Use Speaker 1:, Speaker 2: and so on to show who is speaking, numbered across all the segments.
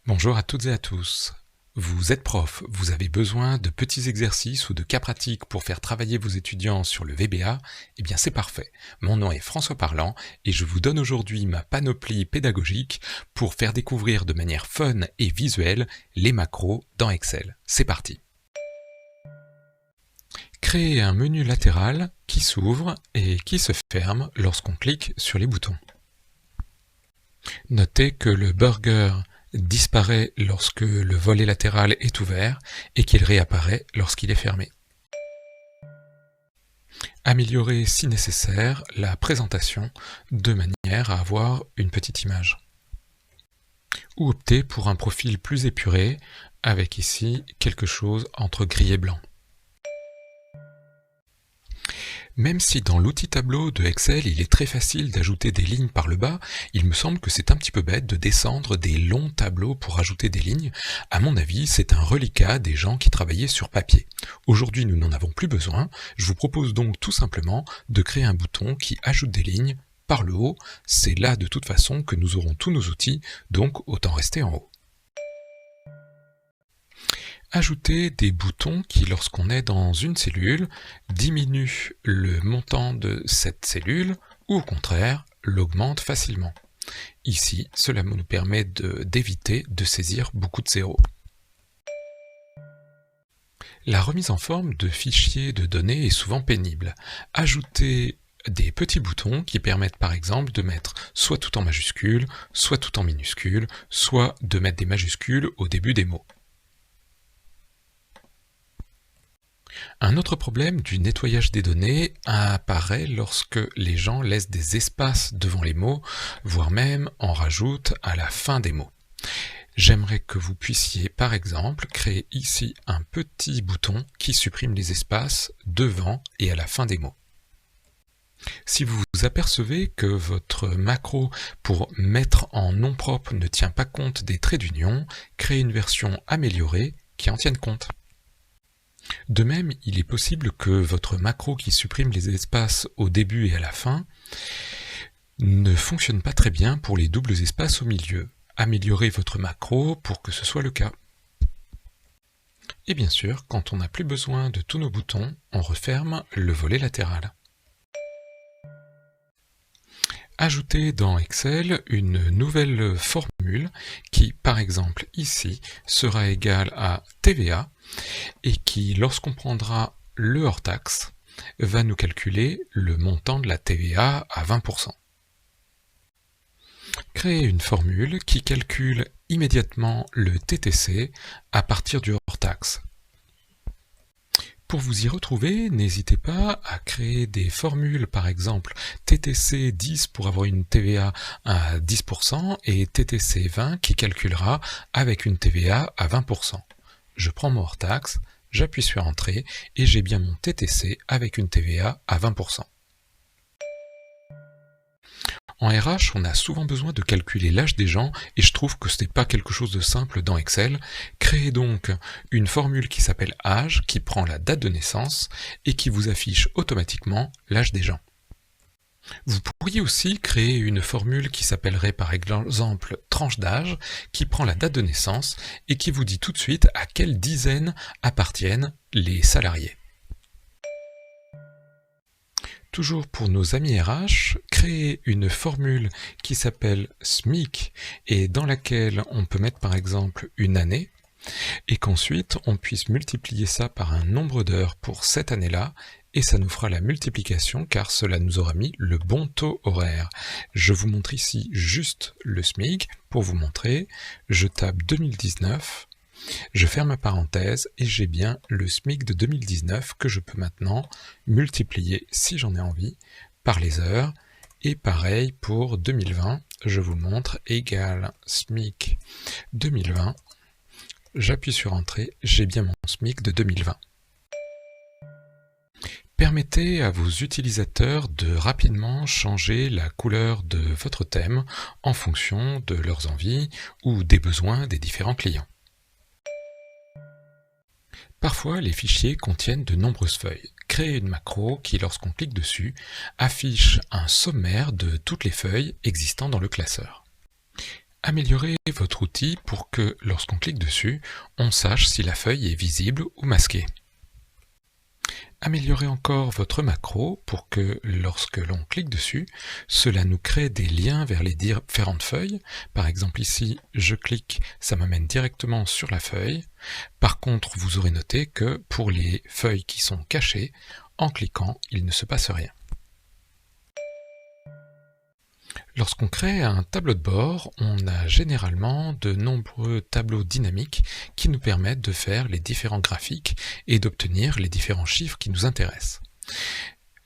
Speaker 1: Bonjour à toutes et à tous. Vous êtes prof, vous avez besoin de petits exercices ou de cas pratiques pour faire travailler vos étudiants sur le VBA? Eh bien c'est parfait. Mon nom est François Parlant et je vous donne aujourd'hui ma panoplie pédagogique pour faire découvrir de manière fun et visuelle les macros dans Excel. C'est parti. Créez un menu latéral qui s'ouvre et qui se ferme lorsqu'on clique sur les boutons. Notez que le burger disparaît lorsque le volet latéral est ouvert et qu'il réapparaît lorsqu'il est fermé. Améliorez si nécessaire la présentation de manière à avoir une petite image. Ou optez pour un profil plus épuré avec ici quelque chose entre gris et blanc. Même si dans l'outil tableau de Excel il est très facile d'ajouter des lignes par le bas, il me semble que c'est un petit peu bête de descendre des longs tableaux pour ajouter des lignes. À mon avis, c'est un reliquat des gens qui travaillaient sur papier. Aujourd'hui, nous n'en avons plus besoin. Je vous propose donc tout simplement de créer un bouton qui ajoute des lignes par le haut. C'est là de toute façon que nous aurons tous nos outils, donc autant rester en haut. Ajouter des boutons qui, lorsqu'on est dans une cellule, diminuent le montant de cette cellule ou au contraire l'augmentent facilement. Ici, cela nous permet d'éviter de saisir beaucoup de zéros. La remise en forme de fichiers de données est souvent pénible. Ajouter des petits boutons qui permettent par exemple de mettre soit tout en majuscule, soit tout en minuscule, soit de mettre des majuscules au début des mots. Un autre problème du nettoyage des données apparaît lorsque les gens laissent des espaces devant les mots, voire même en rajoutent à la fin des mots. J'aimerais que vous puissiez par exemple créer ici un petit bouton qui supprime les espaces devant et à la fin des mots. Si vous vous apercevez que votre macro pour mettre en nom propre ne tient pas compte des traits d'union, créez une version améliorée qui en tienne compte. De même, il est possible que votre macro qui supprime les espaces au début et à la fin ne fonctionne pas très bien pour les doubles espaces au milieu. Améliorez votre macro pour que ce soit le cas. Et bien sûr, quand on n'a plus besoin de tous nos boutons, on referme le volet latéral. Ajoutez dans Excel une nouvelle formule qui, par exemple ici, sera égale à TVA et qui, lorsqu'on prendra le hors-taxe, va nous calculer le montant de la TVA à 20%. Créez une formule qui calcule immédiatement le TTC à partir du hors-taxe. Pour vous y retrouver, n'hésitez pas à créer des formules, par exemple TTC 10 pour avoir une TVA à 10% et TTC 20 qui calculera avec une TVA à 20%. Je prends mon hors-taxe, j'appuie sur Entrée et j'ai bien mon TTC avec une TVA à 20%. En RH, on a souvent besoin de calculer l'âge des gens et je trouve que ce n'est pas quelque chose de simple dans Excel. Créez donc une formule qui s'appelle âge, qui prend la date de naissance et qui vous affiche automatiquement l'âge des gens. Vous pourriez aussi créer une formule qui s'appellerait par exemple tranche d'âge, qui prend la date de naissance et qui vous dit tout de suite à quelle dizaine appartiennent les salariés. Toujours pour nos amis RH, créer une formule qui s'appelle SMIC et dans laquelle on peut mettre par exemple une année et qu'ensuite on puisse multiplier ça par un nombre d'heures pour cette année-là et ça nous fera la multiplication car cela nous aura mis le bon taux horaire. Je vous montre ici juste le SMIC pour vous montrer. Je tape 2019. Je ferme ma parenthèse et j'ai bien le SMIC de 2019 que je peux maintenant multiplier, si j'en ai envie, par les heures. Et pareil pour 2020, je vous le montre, égal SMIC 2020. J'appuie sur Entrée, j'ai bien mon SMIC de 2020. Permettez à vos utilisateurs de rapidement changer la couleur de votre thème en fonction de leurs envies ou des besoins des différents clients. Parfois, les fichiers contiennent de nombreuses feuilles. Créez une macro qui, lorsqu'on clique dessus, affiche un sommaire de toutes les feuilles existant dans le classeur. Améliorez votre outil pour que, lorsqu'on clique dessus, on sache si la feuille est visible ou masquée. Améliorez encore votre macro pour que, lorsque l'on clique dessus, cela nous crée des liens vers les différentes feuilles. Par exemple ici, je clique, ça m'amène directement sur la feuille. Par contre, vous aurez noté que pour les feuilles qui sont cachées, en cliquant, il ne se passe rien. Lorsqu'on crée un tableau de bord, on a généralement de nombreux tableaux dynamiques qui nous permettent de faire les différents graphiques et d'obtenir les différents chiffres qui nous intéressent.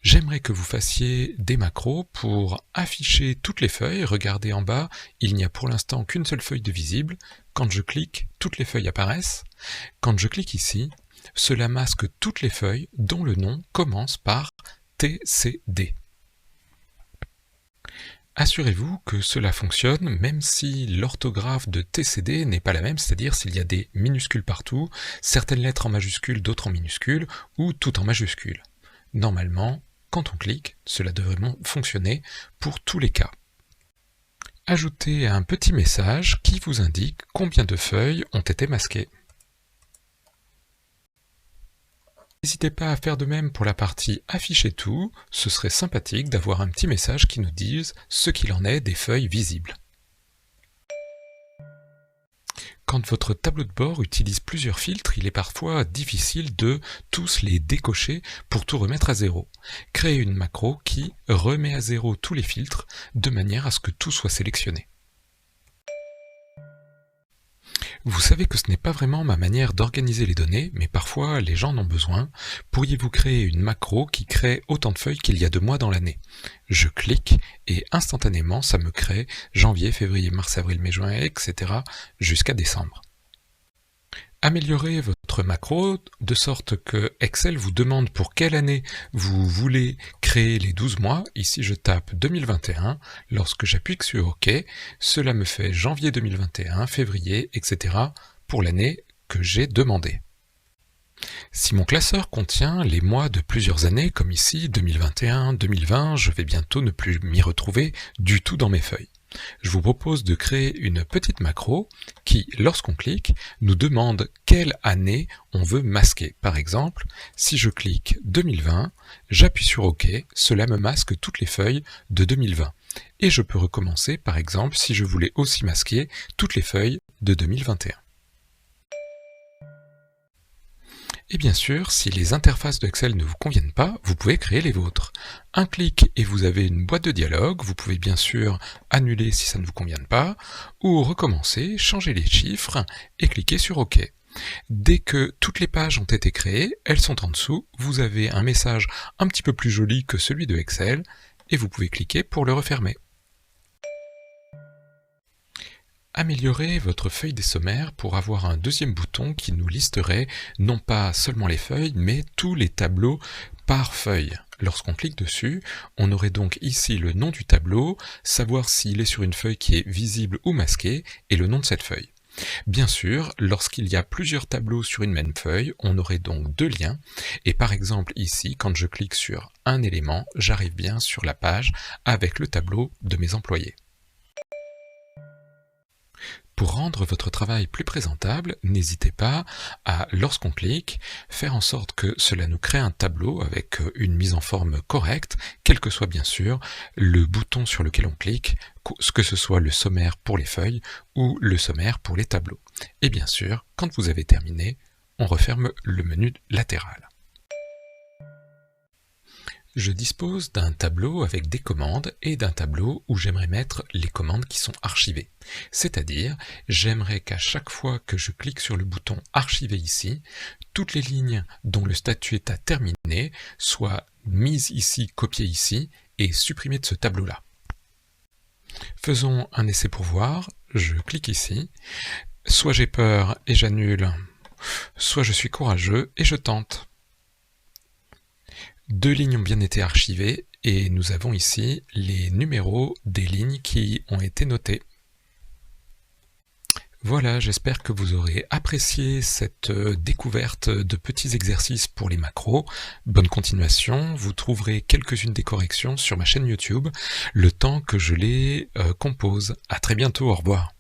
Speaker 1: J'aimerais que vous fassiez des macros pour afficher toutes les feuilles. Regardez en bas, il n'y a pour l'instant qu'une seule feuille de visible. Quand je clique, toutes les feuilles apparaissent. Quand je clique ici, cela masque toutes les feuilles dont le nom commence par TCD. Assurez-vous que cela fonctionne même si l'orthographe de TCD n'est pas la même, c'est-à-dire s'il y a des minuscules partout, certaines lettres en majuscules, d'autres en minuscules, ou tout en majuscules. Normalement, quand on clique, cela devrait fonctionner pour tous les cas. Ajoutez un petit message qui vous indique combien de feuilles ont été masquées. N'hésitez pas à faire de même pour la partie afficher tout, ce serait sympathique d'avoir un petit message qui nous dise ce qu'il en est des feuilles visibles. Quand votre tableau de bord utilise plusieurs filtres, il est parfois difficile de tous les décocher pour tout remettre à zéro. Créez une macro qui remet à zéro tous les filtres de manière à ce que tout soit sélectionné. Vous savez que ce n'est pas vraiment ma manière d'organiser les données, mais parfois les gens en ont besoin. Pourriez-vous créer une macro qui crée autant de feuilles qu'il y a de mois dans l'année? Je clique et instantanément ça me crée janvier, février, mars, avril, mai, juin, etc. jusqu'à décembre. Améliorez votre macro de sorte que Excel vous demande pour quelle année vous voulez créer les 12 mois. Ici je tape 2021, lorsque j'appuie sur OK, cela me fait janvier 2021, février, etc. pour l'année que j'ai demandé. Si mon classeur contient les mois de plusieurs années, comme ici 2021, 2020, je vais bientôt ne plus m'y retrouver du tout dans mes feuilles. Je vous propose de créer une petite macro qui, lorsqu'on clique, nous demande quelle année on veut masquer. Par exemple, si je clique 2020, j'appuie sur OK, cela me masque toutes les feuilles de 2020. Et je peux recommencer, par exemple, si je voulais aussi masquer toutes les feuilles de 2021. Et bien sûr, si les interfaces de Excel ne vous conviennent pas, vous pouvez créer les vôtres. Un clic et vous avez une boîte de dialogue, vous pouvez bien sûr annuler si ça ne vous convient pas, ou recommencer, changer les chiffres et cliquer sur OK. Dès que toutes les pages ont été créées, elles sont en dessous, vous avez un message un petit peu plus joli que celui de Excel, et vous pouvez cliquer pour le refermer. Améliorez votre feuille des sommaires pour avoir un deuxième bouton qui nous listerait non pas seulement les feuilles, mais tous les tableaux par feuille. Lorsqu'on clique dessus, on aurait donc ici le nom du tableau, savoir s'il est sur une feuille qui est visible ou masquée, et le nom de cette feuille. Bien sûr, lorsqu'il y a plusieurs tableaux sur une même feuille, on aurait donc deux liens, et par exemple ici, quand je clique sur un élément, j'arrive bien sur la page avec le tableau de mes employés. Pour rendre votre travail plus présentable, n'hésitez pas à, lorsqu'on clique, faire en sorte que cela nous crée un tableau avec une mise en forme correcte, quel que soit bien sûr le bouton sur lequel on clique, que ce soit le sommaire pour les feuilles ou le sommaire pour les tableaux. Et bien sûr, quand vous avez terminé, on referme le menu latéral. Je dispose d'un tableau avec des commandes et d'un tableau où j'aimerais mettre les commandes qui sont archivées. C'est-à-dire, j'aimerais qu'à chaque fois que je clique sur le bouton archiver ici, toutes les lignes dont le statut est à terminer soient mises ici, copiées ici et supprimées de ce tableau-là. Faisons un essai pour voir. Je clique ici. Soit j'ai peur et j'annule, soit je suis courageux et je tente. Deux lignes ont bien été archivées et nous avons ici les numéros des lignes qui ont été notées. Voilà, j'espère que vous aurez apprécié cette découverte de petits exercices pour les macros. Bonne continuation, vous trouverez quelques-unes des corrections sur ma chaîne YouTube, le temps que je les compose. À très bientôt, au revoir.